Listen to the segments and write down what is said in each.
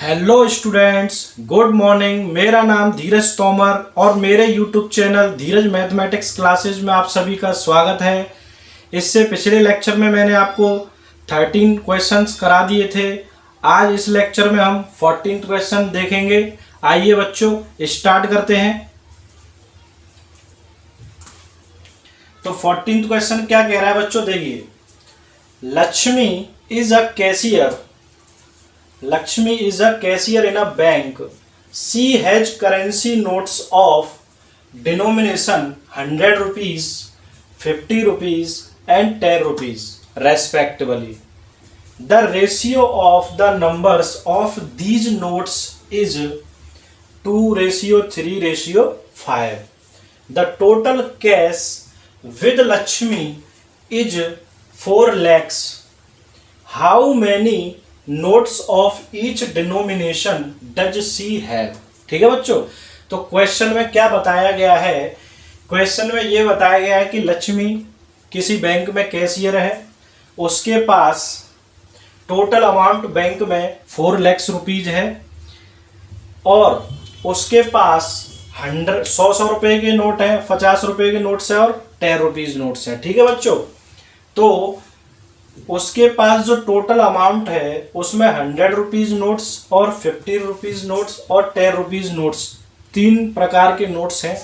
Hello students, good morning. मेरा नाम धीरज तोमर और मेरे यूट्यूब चैनल धीरज मैथमेटिक्स क्लासेज में आप सभी का स्वागत है। इससे पिछले लेक्चर में मैंने आपको 13 क्वेश्चंस करा दिए थे। आज इस लेक्चर में हम 14th क्वेश्चन देखेंगे। आइए बच्चों स्टार्ट करते हैं। तो 14th क्वेश्चन क्या कह रहा है बच्चों, देखिए। Lakshmi is a cashier. Lakshmi is a cashier in a bank. She has currency notes of denomination 100 rupees, 50 rupees and 10 rupees respectively. The ratio of the numbers of these notes is 2:3:5. The total cash with Lakshmi is 4 lakhs. How many notes of each denomination does she have. ठीक है बच्चों, तो question में क्या बताया गया है? Question में ये बताया गया है कि लक्ष्मी किसी बैंक में कैशियर है। उसके पास टोटल अमाउंट बैंक में 4 लाख रुपीज है और उसके पास 100 रुपए के नोट है, 50 रुपए के नोट्स है और 10 रुपीज नोट्स है। ठीक है बच्चों, तो उसके पास जो टोटल अमाउंट है उसमें 100 रुपीज नोट्स और 50 रुपीज नोट्स और 10 रुपीज नोट्स, 3 प्रकार के नोट्स हैं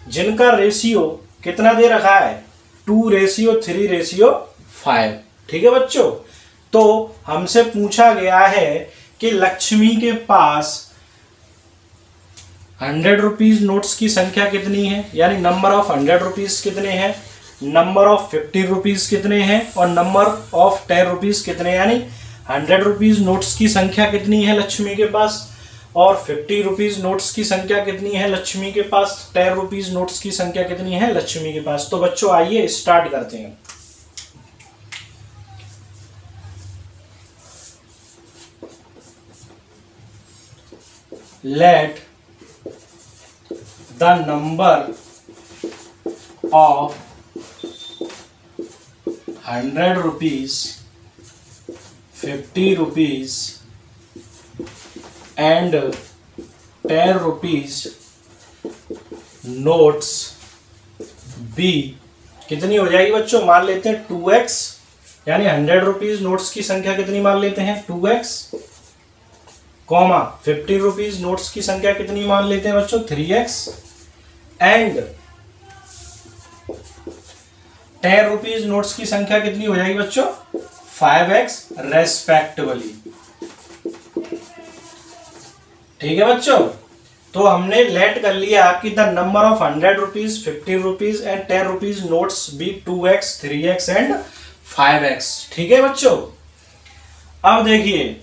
जिनका रेशियो कितना दे रखा है? 2:3:5। ठीक है बच्चों, तो हमसे पूछा गया है कि लक्ष्मी के पास 100 रुपीज नोट्स की संख्या कितनी है, यानी नंबर ऑफ 100 रुपीज कितने हैं, नंबर ऑफ 50 रुपीज कितने हैं और नंबर ऑफ 10 रुपीज कितने, यानी 100 रुपीज नोट्स की संख्या कितनी है लक्ष्मी के पास और 50 रुपीज नोट्स की संख्या कितनी है लक्ष्मी के पास, 10 रुपीज नोट्स की संख्या कितनी है लक्ष्मी के पास। तो बच्चों आइए स्टार्ट करते हैं। Let the number of 100 rupees, 50 rupees and 10 rupees notes B कितनी हो जाएगी बच्चों? मान लेते हैं 2x, यानी 100 रुपीज नोट्स की संख्या कितनी मान लेते हैं? 2x, कॉमा 50 रुपीज नोट्स की संख्या कितनी मान लेते हैं बच्चों? 3x एंड 10 रुपीज नोट्स की संख्या कितनी हो जाएगी बच्चों? 5x respectively. ठीक है बच्चों, तो हमने लेट कर लिया कि the number of 100 rupees, 50 rupees and 10 rupees notes be 2x, 3x and 5x। ठीक है बच्चों, अब देखिए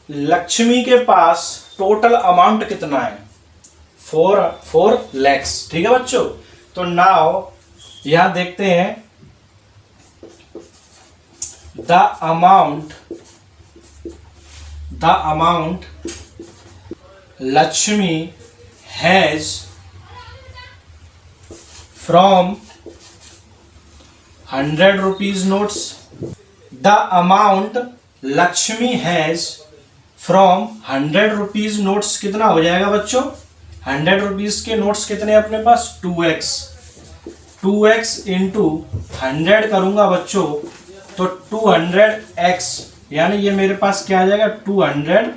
लक्ष्मी के पास टोटल अमाउंट कितना है? 4 lakhs। ठीक है बच्चों, तो नाउ यहां देखते हैं the amount Lakshmi has from 100 rupees notes. The amount Lakshmi has from 100 rupees notes कितना हो जाएगा बच्चों? 100 रुपीज के नोट्स कितने अपने पास? 2x इंटू 100 करूंगा बच्चों तो 200x, यानी ये मेरे पास क्या आ जाएगा? 200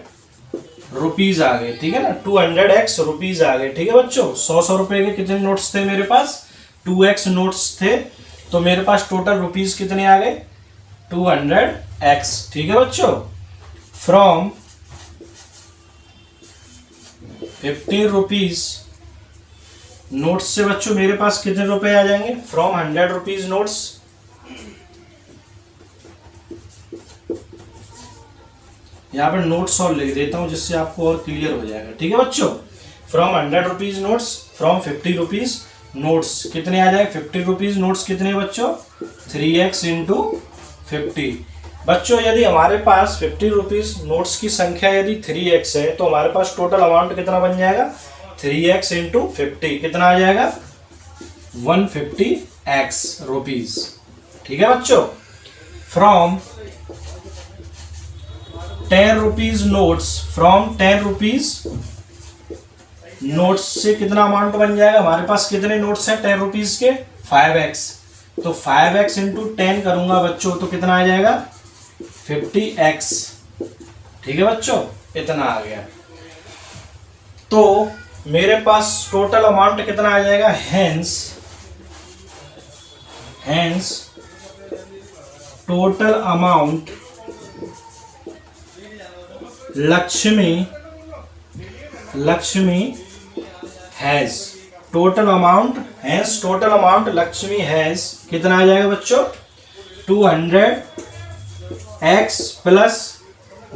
रुपीज आ गए। ठीक है ना, 200x रुपीज आ गए। ठीक है बच्चों, 100 रुपए के कितने नोट्स थे मेरे पास? 2x नोट्स थे, तो मेरे पास टोटल रुपीज कितने आ गए? 200x। ठीक है बच्चों, फ्रॉम 50 रुपीज नोट्स से बच्चों मेरे पास कितने रुपए आ जाएंगे? फ्रॉम 100 रुपीज नोट्स, यहां पर नोट्स और लिख देता हूं जिससे आपको और क्लियर हो जाएगा। ठीक है बच्चों, from 100 rupees notes, from 50 rupees notes कितने आ जाएंगे? 50 रुपीज नोट्स कितने बच्चों? 3x into 50। बच्चों यदि हमारे पास 50 रुपीज नोट्स की संख्या यदि 3x है तो हमारे पास टोटल अमाउंट कितना बन जाएगा? 3x इंटू 50 कितना आ जाएगा? 150x rupees. ठीक है बच्चों, from ₹10 notes, from 10 rupees notes से कितना अमाउंट बन जाएगा, हमारे पास कितने नोट्स हैं 10 रुपीज के, 5x। तो 5x इंटू 10 करूंगा बच्चों तो कितना आ जाएगा 50x। ठीक है बच्चों, इतना आ गया। तो मेरे पास टोटल अमाउंट कितना आ जाएगा, hence total amount Lakshmi has, total amount Lakshmi has कितना आ जाएगा बच्चों 200x plus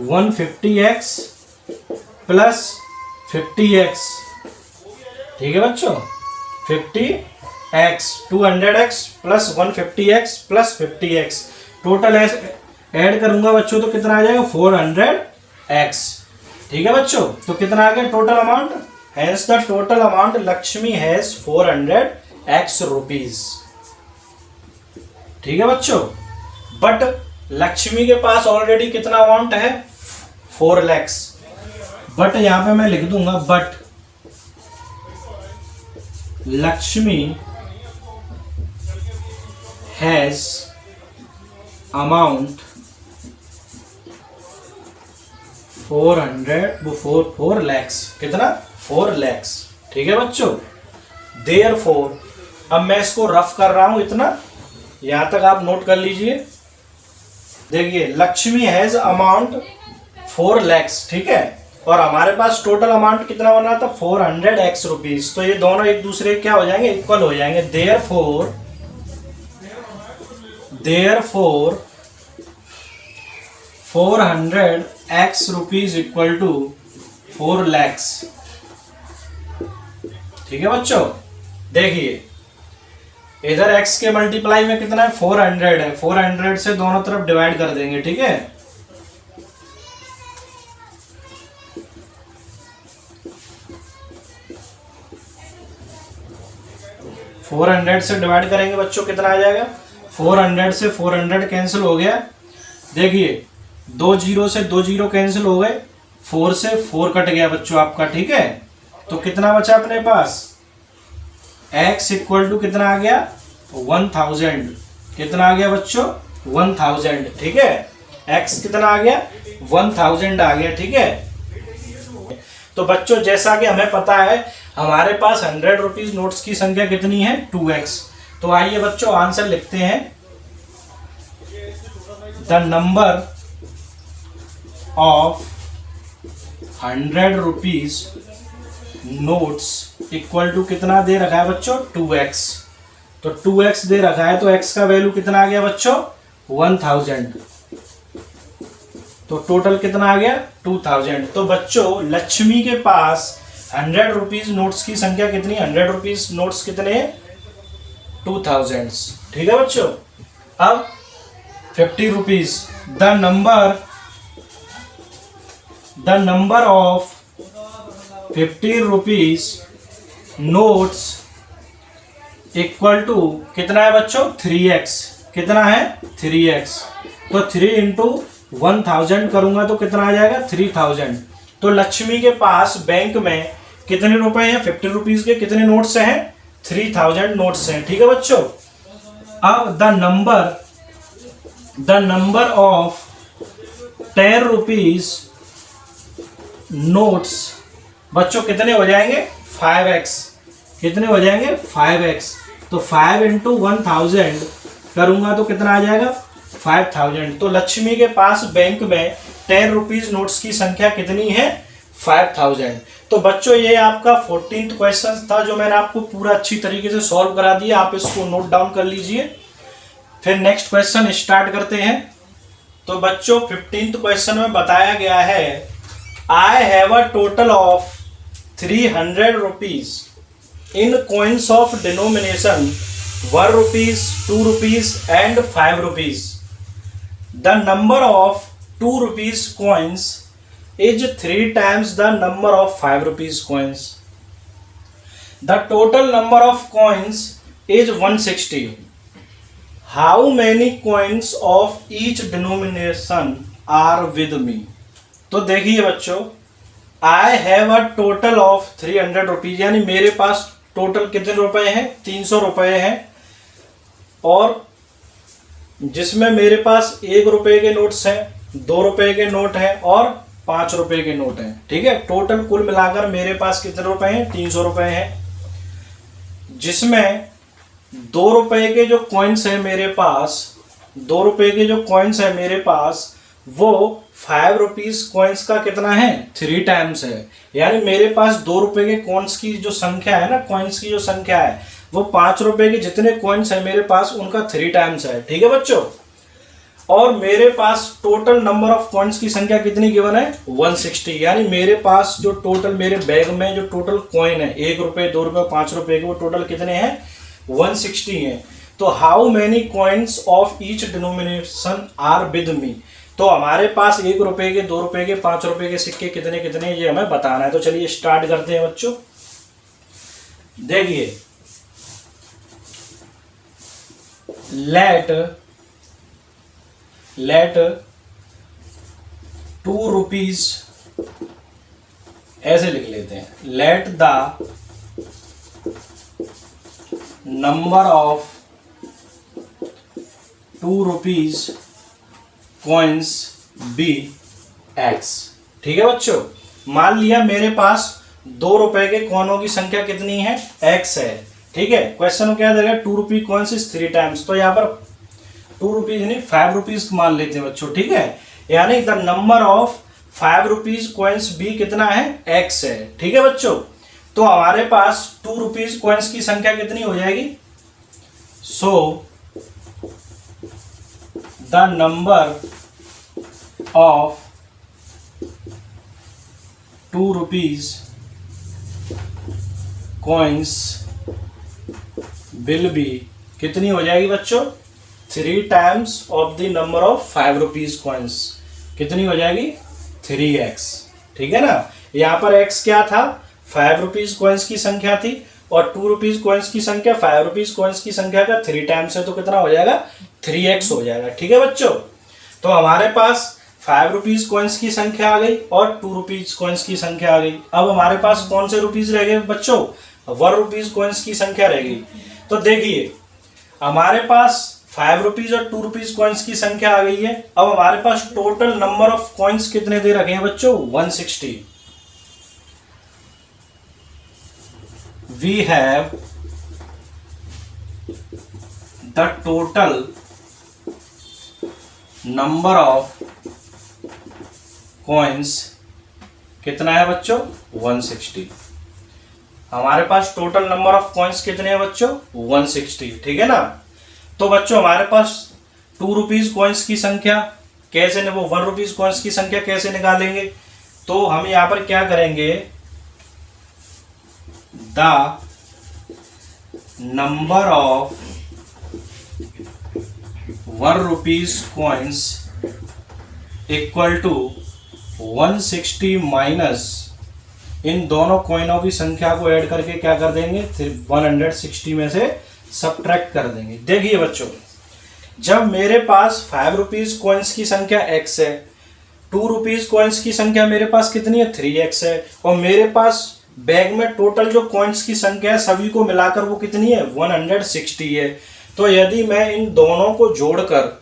150x plus 50x। ठीक है बच्चों, 50x 200x plus 150x plus 50x, total add करूंगा बच्चों तो कितना आ जाएगा 400x। ठीक है बच्चों, तो कितना आ गया total amount, hence the total amount Lakshmi has 400x rupees. ठीक है बच्चों, बट लक्ष्मी के पास ऑलरेडी कितना अमाउंट है 4 lakhs, बट यहां पे मैं लिख दूंगा but Lakshmi has amount 4 lakhs, कितना 4 lakhs। ठीक है बच्चों, देयरफॉर, अब मैं इसको रफ कर रहा हूं इतना, यहां तक आप नोट कर लीजिए। देखिए लक्ष्मी हैज अमाउंट 4 lakhs, ठीक है, और हमारे पास टोटल अमाउंट कितना बना था 400x रुपीज, तो ये दोनों एक दूसरे क्या हो जाएंगे, इक्वल हो जाएंगे। Therefore 400x rupees equal to 4 lakhs। ठीक है बच्चों, देखिए इधर x के मल्टीप्लाई में कितना है 400 है, 400 से दोनों तरफ डिवाइड कर देंगे। ठीक है, से डिवाइड करेंगे बच्चों कितना आ जाएगा, 400 से 400 कैंसिल हो गया। देखिए 2 0 से 2 0 कैंसिल हो गए, 4 से 4 कट गया बच्चों आपका। ठीक है, तो कितना बचा अपने पास, x इक्वल टू कितना आ गया 1000, कितना आ गया बच्चों 1000। ठीक है, x कितना आ गया 1000 आ गया। ठीक है, तो बच्चों जैसा कि हमें पता है हमारे पास 100 रुपीज नोट्स की संख्या कितनी है 2x, तो आइए बच्चों आंसर लिखते हैं। The number of 100 rupees notes equal to कितना दे रखा है बच्चों 2x, तो 2x दे रखा है, तो x का वैल्यू कितना आ गया बच्चों 1000, तो टोटल कितना आ गया 2000। तो बच्चों लक्ष्मी के पास 100 रुपीज नोट्स की संख्या कितनी, 100 रुपीज नोट्स कितने 2000। ठीक है बच्चों, अब 50 rupees, the number of 50 rupees notes equal to कितना है बच्चों 3x, कितना है 3x, तो 3 इंटू 1000 करूंगा तो कितना आ जाएगा 3000। तो लक्ष्मी के पास बैंक में कितने रुपए हैं 50 रुपीज के, कितने नोट्स हैं 3000 नोट्स हैं। ठीक है बच्चों, अब the number of 10 rupees notes बच्चों कितने हो जाएंगे 5x, कितने हो जाएंगे 5x, तो 5 इंटू 1000 करूंगा तो कितना आ जाएगा 5000। तो लक्ष्मी के पास बैंक में 10 रुपीज नोट्स की संख्या कितनी है 5000। तो बच्चों ये आपका 14th क्वेश्चन था जो मैंने आपको पूरा अच्छी तरीके से सॉल्व करा दिया, आप इसको नोट डाउन कर लीजिए। फिर नेक्स्ट क्वेश्चन स्टार्ट करते हैं। तो बच्चों 15th क्वेश्चन में बताया गया है I have a total of 300 rupees in coins of denomination 1 rupees, 2 rupees and 5 rupees. The number of 2 rupees coins is 3 times the number of 5 rupees coins. The total number of coins is 160. How many coins of each denomination are with me? तो देखिए बच्चों, I have a total of 300 rupees, यानी मेरे पास total कितने रुपए हैं, 300 रुपए हैं, और जिसमें मेरे पास 1 रुपए के नोट्स हैं, 2 रुपए के नोट हैं और 5 रुपए के नोट हैं। ठीक है, टोटल कुल मिलाकर मेरे पास कितने रुपए हैं, 300 रुपए हैं, जिसमें 2 रुपए के जो कॉइन्स है मेरे पास, 2 रुपए के जो कॉइन्स है मेरे पास, वो 5 रुपीज कॉइन्स का कितना है, 3 टाइम्स है। यानी मेरे पास 2 रुपए के कॉइन्स की जो संख्या है ना, कॉइन्स की जो संख्या है, वो 5 रुपए के जितने कॉइन्स है मेरे पास, उनका 3 टाइम्स है। ठीक है बच्चों, और मेरे पास टोटल नंबर ऑफ कॉइन्स की संख्या कितनी गिवन है, 160। यानी मेरे पास जो टोटल मेरे बैग में जो टोटल कॉइन है, 1 रुपए, 2 रुपए, 5 रुपए के, वो टोटल कितने हैं, 160 हैं। तो how many coins of each denomination are with me, तो हमारे पास 1 रुपए के, 2 रुपए के, 5 रुपए के सिक्के कितने कितने, ये हमें बताना है। तो चलिए स्टार्ट करते हैं बच्चों। देखिए, लेट 2 रुपीज, ऐसे लिख लेते हैं, let the number of 2 rupees coins be x. ठीक है बच्चों, मान लिया मेरे पास 2 रुपए के कॉइनों की संख्या कितनी है, एक्स है। ठीक है, क्वेश्चन में क्या देगा, 2 रुपी कॉइन्स इज 3 टाइम्स, तो यहाँ पर 2 रुपीज नहीं 5 रुपीज मान लेते हैं बच्चों। ठीक है, यानी the number of 5 rupees coins be कितना है, एक्स है। ठीक है बच्चों, तो हमारे पास 2 रुपीज कॉइन्स की संख्या कितनी हो जाएगी, so the number of 2 rupees coins will be, कितनी हो जाएगी बच्चों, 3 times of the number of 5 rupees coins, कितनी हो जाएगी, 3x। ठीक है ना, यहाँ पर x क्या था, 5 रुपीज कॉइन्स की संख्या थी, और 2 रुपीज कॉइन्स की संख्या 5 रुपीज कॉइन्स की संख्या का 3 टाइम्स है, तो कितना हो जाएगा, 3x हो जाएगा। ठीक है बच्चों, तो हमारे पास 5 रुपीज कॉइन्स की संख्या आ गई और 2 रुपीज कॉइन्स की संख्या आ गई। अब हमारे पास कौन से रुपीज रह गए बच्चों, 1 रुपीज कॉइन्स की संख्या रह गई। तो देखिए, हमारे पास 5 रुपीज और 2 रुपीज कॉइन्स की संख्या आ गई है। अब हमारे पास टोटल नंबर ऑफ कॉइन्स कितने दे रखे हैं बच्चों, 160। We have the total number of coins कितना है बच्चों, 160। हमारे पास टोटल नंबर ऑफ कॉइन्स कितने हैं बच्चों, 160। ठीक है ना, तो बच्चों हमारे पास 2 रुपीज कॉइन्स की संख्या कैसे, वो 1 रुपीज कॉइन्स की संख्या कैसे निकालेंगे, तो हम यहां पर क्या करेंगे, the number of 1 rupees coins equal to 160 minus इन दोनों कॉइनों की संख्या को ऐड करके क्या कर देंगे, 160 में से सब्ट्रैक्ट कर देंगे। देखिए बच्चों, जब मेरे पास 5 रुपीज कॉइन्स की संख्या x है, 2 रुपीज कॉइन्स की संख्या मेरे पास कितनी है, 3x है, और मेरे पास बैग में टोटल जो कॉइन्स की संख्या है सभी को मिलाकर वो कितनी है, 160 है। तो यदि मैं इन दोनों को जोड़कर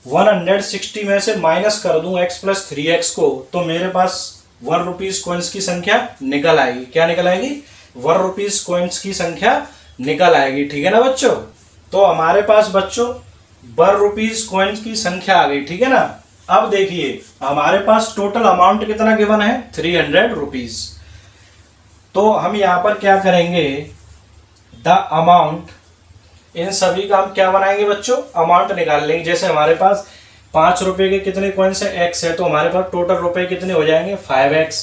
160 में से माइनस कर दूं x प्लस 3x को, तो मेरे पास 1 रुपीज कॉइन्स की संख्या निकल आएगी। क्या निकल आएगी, 1 रुपीज कॉइन्स की संख्या निकल आएगी। ठीक है ना बच्चों, तो हमारे पास बच्चों 1 रुपीज कॉइन्स की संख्या आ गई। ठीक है ना, अब देखिए हमारे पास टोटल अमाउंट कितना गिवन है, 300 रुपीज। तो हम यहां पर क्या करेंगे, द अमाउंट, इन सभी का हम क्या बनाएंगे बच्चों, अमाउंट निकाल लेंगे। जैसे हमारे पास 5 रुपए के कितने कॉइन्स है, x है, तो हमारे पास टोटल रुपए कितने हो जाएंगे, 5x।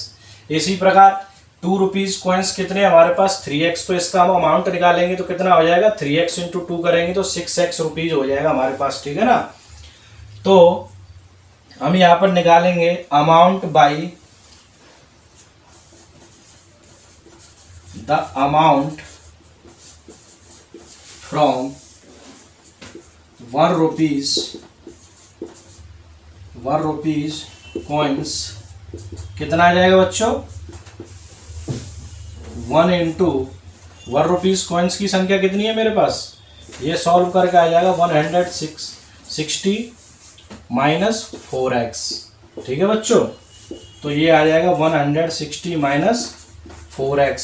इसी प्रकार 2 रुपीज कॉइन्स कितने हमारे पास, 3x, तो इसका हम अमाउंट निकालेंगे तो कितना हो जाएगा, 3x इंटू 2 करेंगे तो 6x रुपीज हो जाएगा हमारे पास। ठीक है ना, तो हम यहाँ पर निकालेंगे amount by the amount from 1 rupees coins कितना आ जाएगा बच्चों, 1 इंटू 1 रुपीज़ कॉइन्स की संख्या कितनी है मेरे पास, ये सॉल्व करके आ जाएगा 160 माइनस 4x। ठीक है बच्चों, तो ये आ जाएगा 160 माइनस 4x,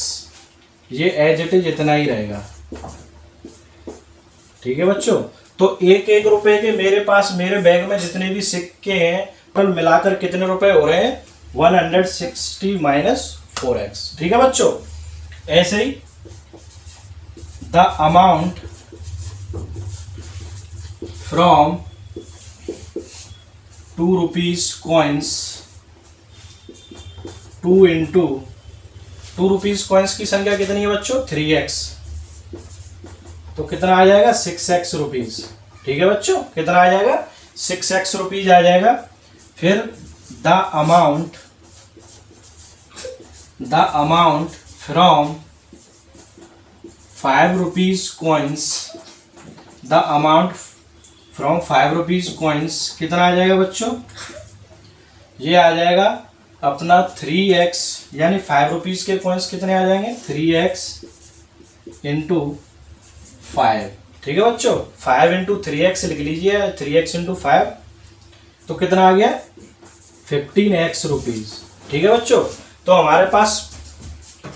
ये एज इट इज इतना ही रहेगा। ठीक है बच्चों, तो एक एक रुपए के मेरे पास मेरे बैग में जितने भी सिक्के हैं टोटल मिलाकर कितने रुपए हो रहे हैं, 160 माइनस 4x। ठीक है बच्चों, ऐसे ही the amount from 2 rupees coins 2 into 2 rupees coins की संख्या कितनी है बच्चों, 3x, तो कितना आ जाएगा 6x रुपीज। ठीक है बच्चों, कितना आ जाएगा 6x रुपीज आ जाएगा। फिर the amount from 5 rupees coins, the amount from 5 rupees coins कितना आ जाएगा बच्चों, ये आ जाएगा अपना 3x, यानी 5 रुपीज के कॉइन्स कितने आ जाएंगे, 3x इंटू 5। ठीक है बच्चों, 5 इंटू 3x लिख लीजिए, 3x इंटू 5, तो कितना आ गया 15x रुपीज। ठीक है बच्चों, तो हमारे पास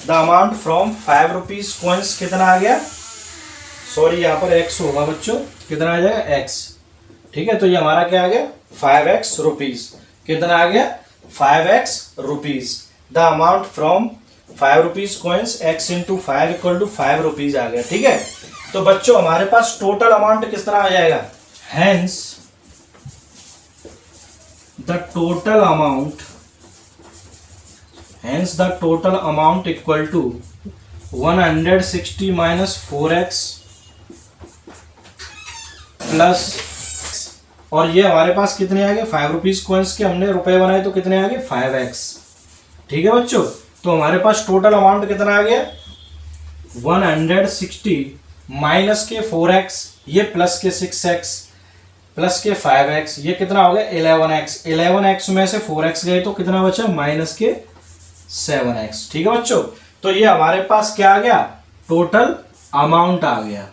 the amount from 5 rupees coins कितना आ गया, सॉरी यहाँ पर x होगा बच्चों, कितना आ जाएगा x। ठीक है, तो ये हमारा क्या आ गया 5x रुपीज, कितना आ गया 5x rupees. The amount from 5 rupees coins x into 5 equal to 5 rupees आ गया। ठीक है, तो बच्चों हमारे पास टोटल अमाउंट किस तरह आ जाएगा, hence the total amount equal to 160 minus 4x plus, और ये हमारे पास कितने आ गए 5 रुपीज कॉइन्स के हमने रुपए बनाए तो कितने आ गए 5x। ठीक है बच्चों, तो हमारे पास टोटल अमाउंट कितना आ गया 160 माइनस के 4x, ये प्लस के 6x प्लस के 5x, ये कितना हो गया 11x। 11x में से 4x गए तो कितना बचा माइनस के 7x। ठीक है बच्चों, तो ये हमारे पास क्या आ गया टोटल अमाउंट आ गया।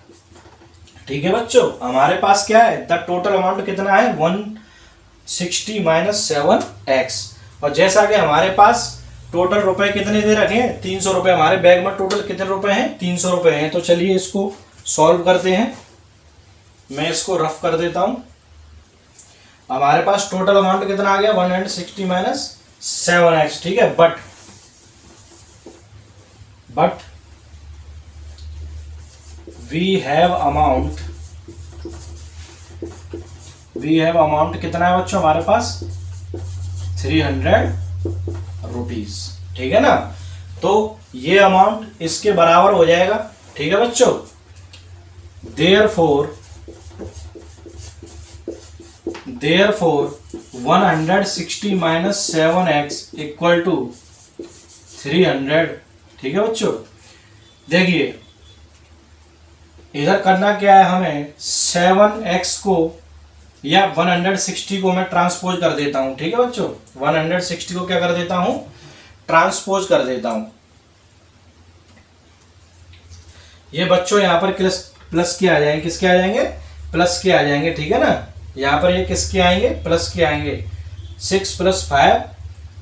ठीक है बच्चों, हमारे पास क्या है द टोटल अमाउंट कितना है 160 माइनस 7x, और जैसा कि हमारे पास टोटल रुपए कितने दे रखे हैं 300 रुपए, हमारे बैग में टोटल कितने रुपए हैं 300 रुपए हैं। तो चलिए इसको सॉल्व करते हैं, मैं इसको रफ कर देता हूं। हमारे पास टोटल अमाउंट कितना आ गया 160 माइनस 7x। ठीक है, बट वी हैव अमाउंट कितना है बच्चों हमारे पास 300 रुपीज। ठीक है ना, तो ये अमाउंट इसके बराबर हो जाएगा। ठीक है बच्चों, therefore 160 minus 7x equal to 300। ठीक है बच्चों, देखिए इधर करना क्या है हमें 7x को या 160 को मैं ट्रांसपोज कर देता हूं। ठीक है बच्चों, 160 को क्या कर देता हूं ट्रांसपोज कर देता हूं। ये बच्चों यहां पर प्लस के आ जाएंगे, किसके आ जाएंगे प्लस के आ जाएंगे। ठीक है ना, यहां पर ये किसके आएंगे प्लस के आएंगे, 6 + 5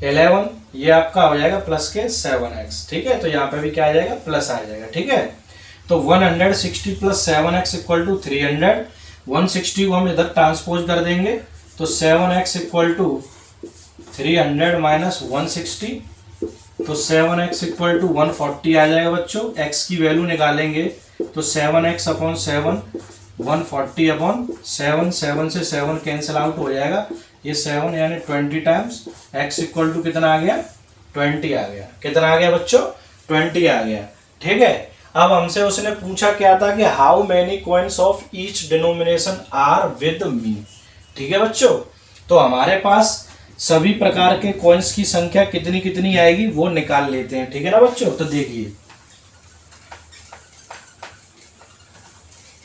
11, ये आपका हो जाएगा प्लस के 7x। ठीक है, तो यहाँ पे भी क्या आ जाएगा प्लस आ जाएगा। ठीक है, तो 160 + 7x इक्वल टू 300, 160 को हम इधर ट्रांसपोज कर देंगे तो 7x इक्वल टू 300 माइनस 160, तो 7x इक्वल टू 140 आ जाएगा बच्चों। x की वैल्यू निकालेंगे तो 7x अपॉन 7 140 अपॉन 7, 7 से 7 कैंसिल आउट हो जाएगा, ये 7 यानी 20 टाइम्स x इक्वल टू कितना आ गया 20 आ गया। कितना आ गया बच्चों 20 आ गया। ठीक है, अब हमसे उसने पूछा क्या था कि how many coins of each denomination are with me. ठीक है बच्चों, तो हमारे पास सभी प्रकार के कॉइन्स की संख्या कितनी कितनी आएगी वो निकाल लेते हैं। ठीक है ना बच्चों, तो देखिए,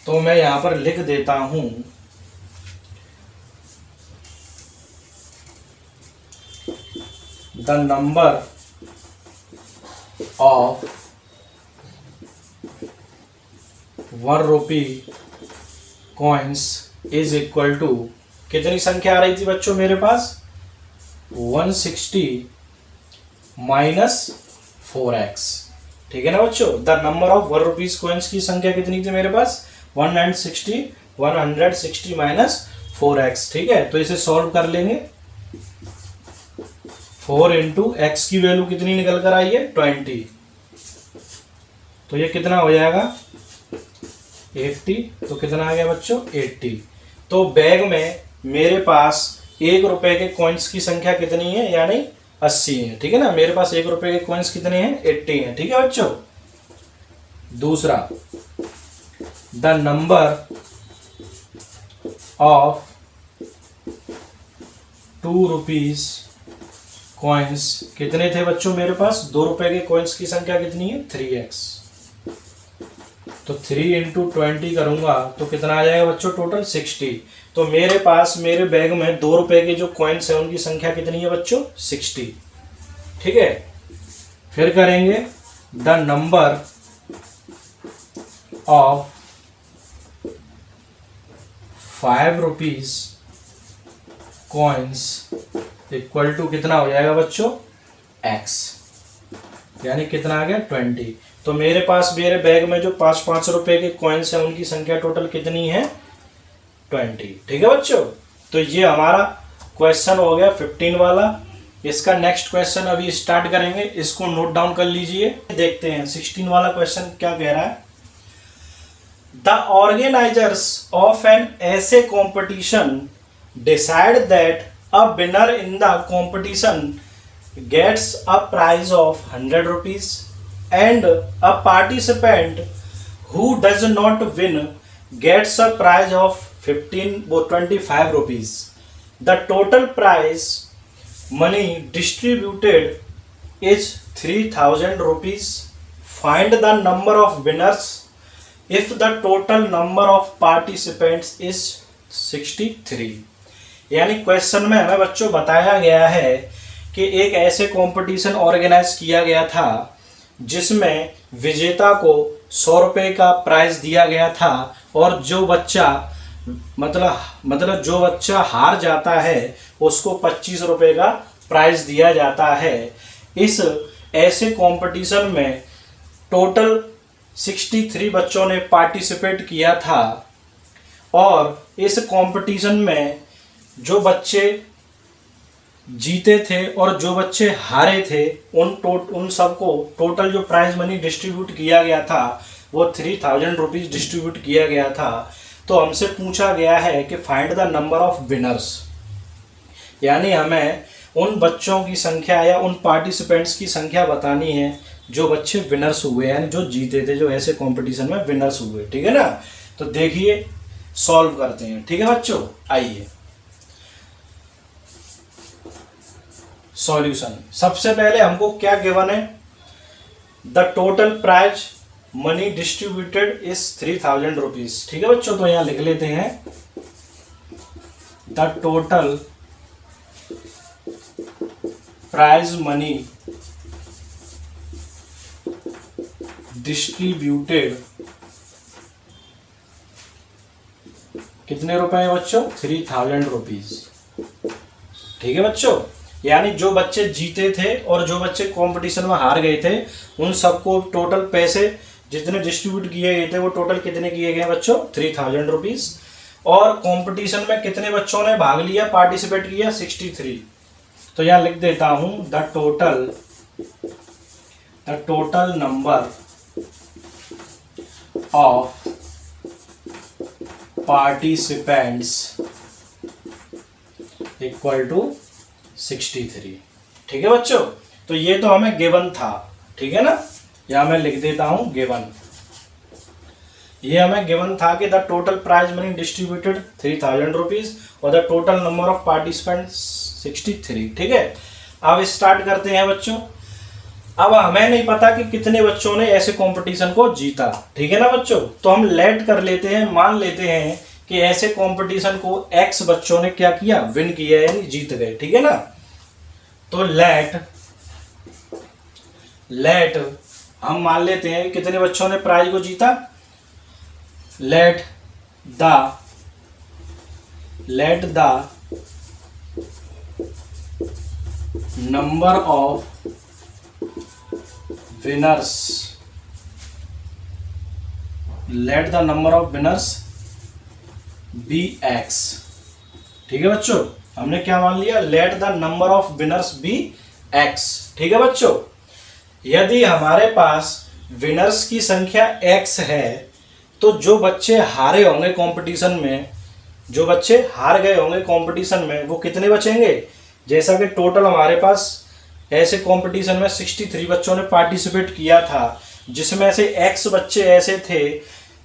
तो मैं यहां पर लिख देता हूं the number of 1 rupee coins is equal to, कितनी संख्या आ रही थी बच्चों मेरे पास, 160 माइनस 4x। ठीक है ना बच्चों, the number of 1 rupees coins की संख्या कितनी थी मेरे पास, 160 माइनस 4x। ठीक है, तो इसे सॉल्व कर लेंगे। 4 इंटू एक्स की वैल्यू कितनी निकल कर आई है, 20। तो ये कितना हो जाएगा, 80। तो कितना आ गया बच्चों, 80। तो बैग में मेरे पास 1 रुपए के कॉइन्स की संख्या कितनी है, यानी 80 है। ठीक है ना, मेरे पास 1 रुपए के कॉइन्स कितने हैं, 80 हैं। ठीक है बच्चों। दूसरा, the number of 2 rupees coins कितने थे बच्चों मेरे पास, 2 रुपए के कॉइन्स की संख्या कितनी है, 3x। तो 3 इंटू 20 करूंगा तो कितना आ जाएगा बच्चों, टोटल 60। तो मेरे पास मेरे बैग में 2 रुपए के जो कॉइन्स है उनकी संख्या कितनी है बच्चों, 60। ठीक है, फिर करेंगे the number of 5 rupees coins equal to कितना हो जाएगा बच्चों, x, यानी कितना आ गया, 20। तो मेरे पास मेरे बैग में जो 5 रुपए के कॉइन्स हैं उनकी संख्या टोटल कितनी है, 20। ठीक है बच्चों। तो ये हमारा क्वेश्चन हो गया 15 वाला। इसका नेक्स्ट क्वेश्चन अभी स्टार्ट करेंगे, इसको नोट डाउन कर लीजिए। देखते हैं 16 वाला क्वेश्चन क्या कह रहा है। द ऑर्गेनाइजर्स ऑफ एन ऐसे competition decide that a winner in the competition gets a prize of 100 rupees and a participant who does not win gets a prize of 25 rupees. The total prize money distributed is 3000 rupees. Find the number of winners if the total number of participants is 63. यानी question में हमें बच्चों बताया गया है कि एक ऐसे कंपटीशन ऑर्गेनाइज किया गया था जिसमें विजेता को 100 रुपये का प्राइज दिया गया था, और जो बच्चा मतलब जो बच्चा हार जाता है उसको 25 रुपये का प्राइज दिया जाता है। इस ऐसे कंपटीशन में टोटल 63 बच्चों ने पार्टिसिपेट किया था, और इस कंपटीशन में जो बच्चे जीते थे और जो बच्चे हारे थे उन सबको टोटल जो प्राइज मनी डिस्ट्रीब्यूट किया गया था वो 3000 रुपीज़ डिस्ट्रीब्यूट किया गया था। तो हमसे पूछा गया है कि find the number of winners, यानी हमें उन बच्चों की संख्या या उन पार्टिसिपेंट्स की संख्या बतानी है जो बच्चे विनर्स हुए, यानी जो जीते थे, जो ऐसे कंपटीशन में विनर्स हुए। ठीक है ना, तो देखिए सॉल्व करते हैं। ठीक है बच्चों, आइए सॉल्यूशन। सबसे पहले हमको क्या गिवन है, the total prize money distributed is 3000 rupees. ठीक है बच्चों, तो यहां लिख लेते हैं the total prize money distributed कितने रुपए हैं बच्चों, 3000 रुपीज। ठीक है बच्चों, यानी जो बच्चे जीते थे और जो बच्चे कंपटीशन में हार गए थे उन सबको टोटल पैसे जितने डिस्ट्रीब्यूट किए गए थे वो टोटल कितने किए गए बच्चों, 3000 रुपीज। और कंपटीशन में कितने बच्चों ने भाग लिया, पार्टिसिपेट किया, 63। तो यहाँ लिख देता हूं the total number of participants equal to 63। ठीक है बच्चों, तो ये तो हमें गिवन था। ठीक है ना, यहां मैं लिख देता हूं गिवन। ये हमें गिवन था कि the total prize money distributed 3000 rupees और the total number of participant 63। ठीक है, अब स्टार्ट करते हैं बच्चों। अब हमें नहीं पता कि कितने बच्चों ने ऐसे कंपटीशन को जीता। ठीक है ना बच्चों, तो हम लेट कर लेते हैं, मान लेते हैं कि ऐसे कंपटीशन को x बच्चों ने क्या किया, विन किया, यानी जीत गए। ठीक है ना, तो लेट हम मान लेते हैं कितने बच्चों ने प्राइज को जीता। Let the number of winners be x. ठीक है बच्चों, हमने क्या मान लिया, let the number of winners be x. ठीक है बच्चों, यदि हमारे पास विनर्स की संख्या x है तो जो बच्चे हारे होंगे कंपटीशन में, जो बच्चे हार गए होंगे कंपटीशन में, वो कितने बचेंगे। जैसा कि टोटल हमारे पास ऐसे कंपटीशन में 63 बच्चों ने पार्टिसिपेट किया था, जिसमें से x बच्चे ऐसे थे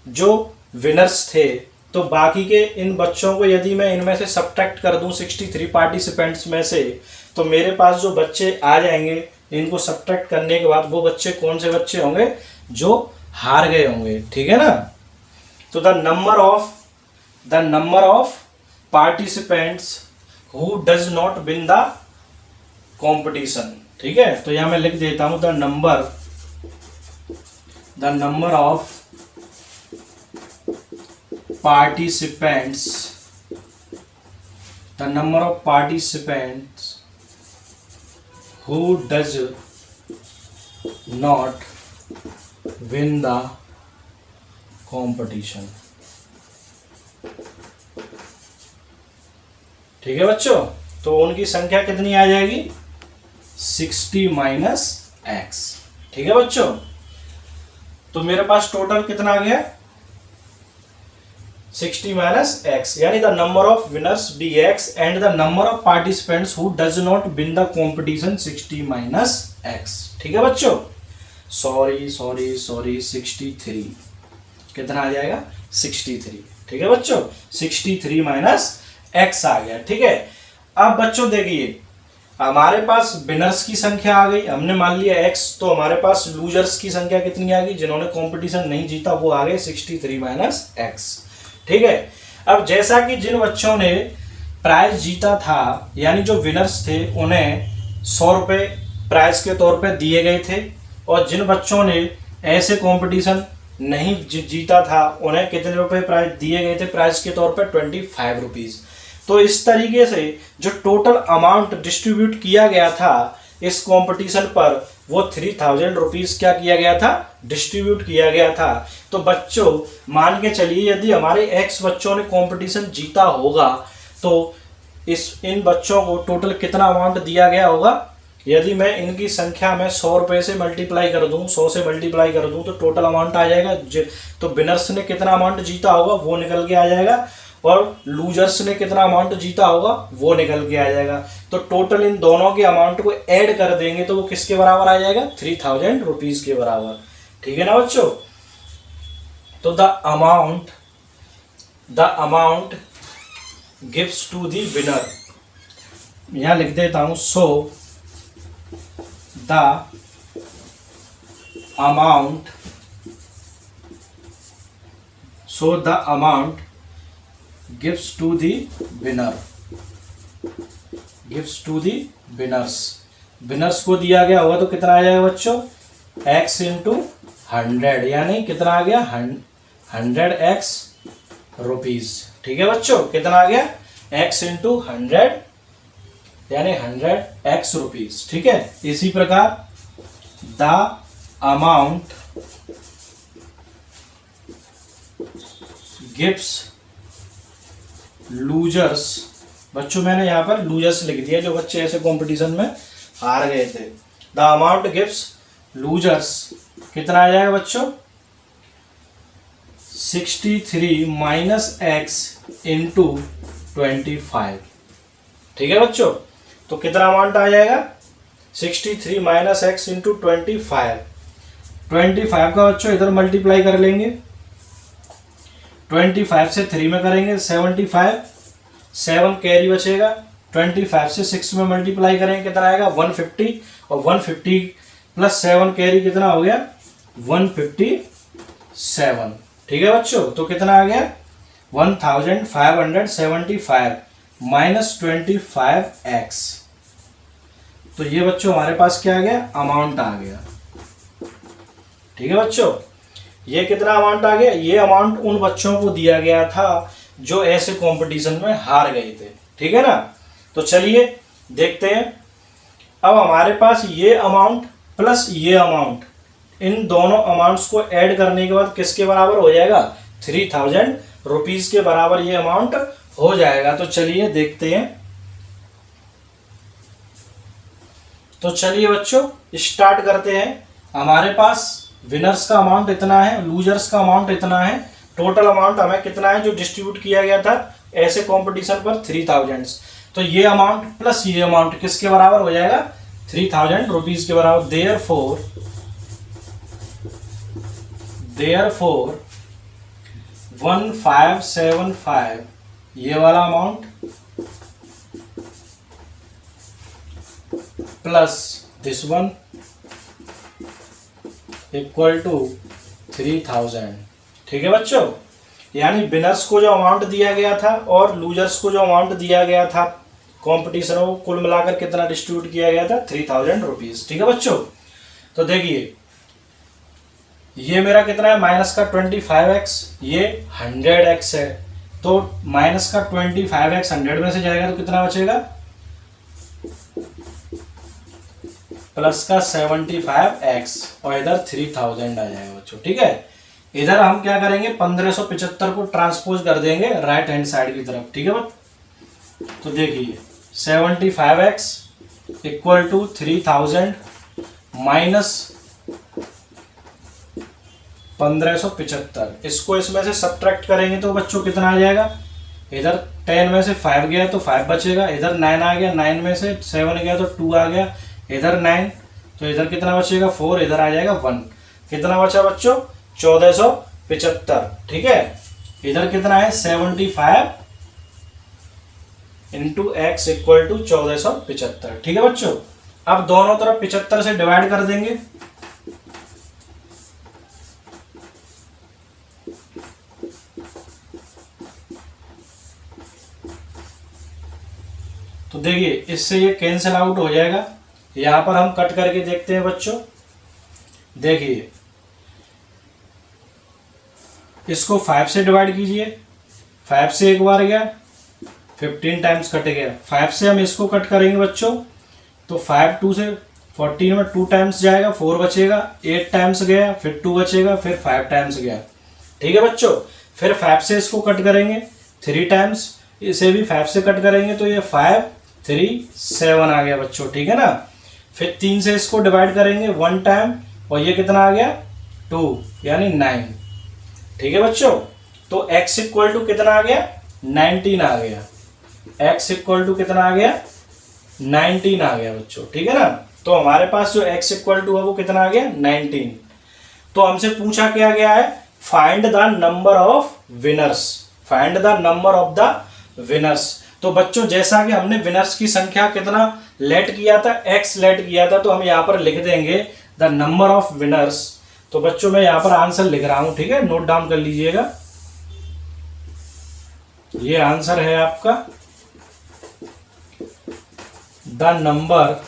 जो विनर्स थे, तो बाकी के इन बच्चों को यदि मैं इनमें से सब्ट्रैक्ट कर दूं 63 पार्टिसिपेंट्स में से, तो मेरे पास जो बच्चे आ जाएंगे, इनको सब्ट्रैक्ट करने के बाद वो बच्चे कौन से बच्चे होंगे, जो हार गए होंगे। ठीक है ना। तो the number of participants who does not win the competition. ठीक है, तो यहां मैं लिख देता हूं the number of participants who does not win the competition। ठीक है बच्चों, तो उनकी संख्या कितनी आ जाएगी, 60 माइनस एक्स। ठीक है बच्चों, तो मेरे पास टोटल कितना आ गया, 60 माइनस एक्स, यानी the number of winners be x and the number of participants who does not win the competition 60 minus x. ठीक है बच्चों, सॉरी 63 कितना आ जाएगा, 63। ठीक है बच्चों, 63 माइनस एक्स आ गया। ठीक है, अब बच्चों देखिए हमारे पास विनर्स की संख्या आ गई, हमने मान लिया एक्स, तो हमारे पास लूजर्स की संख्या कितनी आ गई, जिन्होंने कंपटीशन नहीं जीता वो आ गए 63 माइनस एक्स। ठीक है, अब जैसा कि जिन बच्चों ने प्राइज जीता था, यानी जो विनर्स थे, उन्हें 100 रुपये प्राइज के तौर पे दिए गए थे, और जिन बच्चों ने ऐसे कंपटीशन नहीं जीता था, उन्हें कितने रुपए प्राइज दिए गए थे प्राइज के तौर पे, 25 रुपीज़। तो इस तरीके से जो टोटल अमाउंट डिस्ट्रीब्यूट किया गया था इस कंपटीशन पर, वो 3000 रुपीज़ क्या किया गया था, डिस्ट्रीब्यूट किया गया था। तो बच्चों मान के चलिए यदि हमारे x बच्चों ने कंपटीशन जीता होगा, तो इन बच्चों को टोटल कितना अमाउंट दिया गया होगा। यदि मैं इनकी संख्या में 100 रुपये से मल्टीप्लाई कर दूं, 100 से मल्टीप्लाई कर दूं, तो टोटल अमाउंट आ जाएगा। तो विनर्स ने कितना अमाउंट जीता होगा वो निकल के आ जाएगा, और लूजर्स ने कितना अमाउंट जीता होगा वो निकल के आ जाएगा। तो टोटल इन दोनों के अमाउंट को ऐड कर देंगे तो वो किसके बराबर आ जाएगा, 3000 रुपीज़ के बराबर। ठीक है ना बच्चों। तो the amount gives to the winner, यहां लिख देता हूं, so the amount gives to the winners। Winners को दिया गया होगा तो कितना आ जाएगा बच्चों, x इंटू 100, यानी कितना आ गया, 100x रुपीज। ठीक है बच्चों, कितना आ गया, x इंटू 100 यानी 100x रुपीज। ठीक है, इसी प्रकार द अमाउंट गिव्स लूजर्स, बच्चों मैंने यहाँ पर लूजर्स लिख दिया, जो बच्चे ऐसे कंपटीशन में हार गए थे। द अमाउंट गिव्स लूजर्स कितना आ जाएगा बच्चों, 63 माइनस एक्स इंटू 25। ठीक है बच्चों, तो कितना अमाउंट आ जाएगा, 63 माइनस एक्स इंटू 25। 25 का बच्चों इधर मल्टीप्लाई कर लेंगे, 25 से 3 में करेंगे 75, 7 कैरी बचेगा, 25 से 6 में मल्टीप्लाई करेंगे कितना आएगा, 150, और 150 प्लस 7 कैरी कितना हो गया, 157। ठीक है बच्चों, तो कितना आ गया, 1575 माइनस 25x। तो ये बच्चों हमारे पास क्या आ गया, अमाउंट आ गया। ठीक है बच्चों, ये कितना अमाउंट आ गया, ये अमाउंट उन बच्चों को दिया गया था जो ऐसे कंपटीशन में हार गए थे। ठीक है ना। तो चलिए देखते हैं। अब हमारे पास ये अमाउंट प्लस ये अमाउंट, इन दोनों अमाउंट्स को ऐड करने के बाद किसके बराबर हो जाएगा, 3000 रुपीज के बराबर ये अमाउंट हो जाएगा। तो चलिए देखते हैं। तो चलिए बच्चों स्टार्ट करते हैं। हमारे पास विनर्स का अमाउंट इतना है, लूजर्स का अमाउंट इतना है, टोटल अमाउंट हमें कितना है जो डिस्ट्रीब्यूट किया गया था ऐसे कंपटीशन पर 3000। तो ये अमाउंट प्लस ये अमाउंट किसके बराबर हो जाएगा, 3000 रुपीज के बराबर। देयरफॉर 1575 ये वाला amount plus this one equal to 3000। ठीक है बच्चों, यानी विनर्स को जो अमाउंट दिया गया था और लूजर्स को जो अमाउंट दिया गया था कंपटीशन को कुल मिलाकर कितना डिस्ट्रीब्यूट किया गया था, 3000 रुपीज। ठीक है बच्चों, तो देखिए ये मेरा कितना है, माइनस का 25x, ये 100x है। तो माइनस का 25x 100 में से जाएगा तो कितना बचेगा, प्लस का 75x और इधर 3000 आ जाएगा बच्चों। ठीक है, इधर हम क्या करेंगे, 1575 को ट्रांसपोज कर देंगे राइट हैंड साइड की तरफ। ठीक है बच्चों, तो देखिए 75x इक्वल टू 3000 माइनस 1575, इसको इसमें से सब्ट्रैक्ट करेंगे तो बच्चों कितना आ जाएगा, इधर 10 में से 5 गया तो 5 बचेगा, इधर 9 आ गया, 9 में से 7 गया तो 2 आ गया, इधर 9 तो इधर कितना बचेगा 4, इधर आ जाएगा 1। कितना बचा बच्चों, 1475। ठीक है, इधर कितना है 75 इंटू एक्स इक्वल टू 1475। ठीक है बच्चों, अब दोनों तरफ 75 से डिवाइड कर देंगे। तो देखिए इससे ये कैंसिल आउट हो जाएगा। यहां पर हम कट करके देखते हैं बच्चों। देखिए इसको 5 से डिवाइड कीजिए, 5 से एक बार गया, 15 टाइम्स कट गया। 5 से हम इसको कट करेंगे बच्चों, तो 5 2 से 14 में 2 टाइम्स जाएगा, 4 बचेगा, 8 टाइम्स गया, फिर 2 बचेगा, फिर 5 टाइम्स गया। ठीक है बच्चों, फिर 5 से इसको कट करेंगे 3 टाइम्स, इसे भी 5 से कट करेंगे तो ये 5 3 7 आ गया बच्चों। ठीक है ना, फिर 3 से इसको डिवाइड करेंगे 1 टाइम और ये कितना आ गया 2 यानी 9। ठीक है बच्चों, तो x इक्वल टू कितना आ गया 19 आ गया, x इक्वल टू कितना आ गया 19 आ गया बच्चों। ठीक है ना, तो हमारे पास जो x इक्वल टू है वो कितना आ गया 19। तो हमसे पूछा क्या गया है, find the number of winners, find the number of the winners. तो बच्चों जैसा कि हमने विनर्स की संख्या कितना लेट किया था, x लेट किया था, तो हम यहाँ पर लिख देंगे द नंबर ऑफ विनर्स। तो बच्चों मैं यहाँ पर आंसर लिख रहा हूं, ठीक है, नोट डाउन कर लीजिएगा। ये आंसर है आपका the number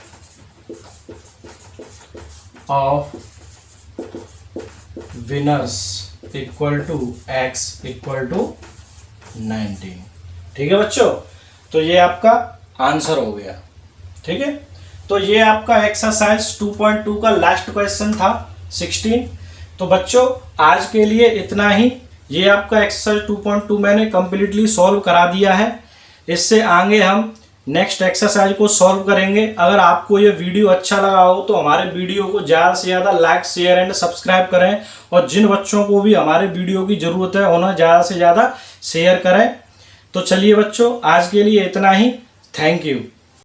of winners equal to x equal to 19। ठीक है बच्चों, तो ये आपका आंसर हो गया। ठीक है, तो ये आपका एक्सरसाइज 2.2 का लास्ट क्वेश्चन था 16। तो बच्चों आज के लिए इतना ही। ये आपका एक्सरसाइज 2.2 मैंने कंप्लीटली सॉल्व करा दिया है। इससे आगे हम नेक्स्ट एक्सरसाइज को सॉल्व करेंगे। अगर आपको ये वीडियो अच्छा लगा हो तो हमारे वीडियो को ज़्यादा से ज़्यादा लाइक शेयर एंड सब्सक्राइब करें, और जिन बच्चों को भी हमारे वीडियो की ज़रूरत है उन्हें ज़्यादा से ज़्यादा शेयर करें। तो चलिए बच्चों आज के लिए इतना ही। Thank you.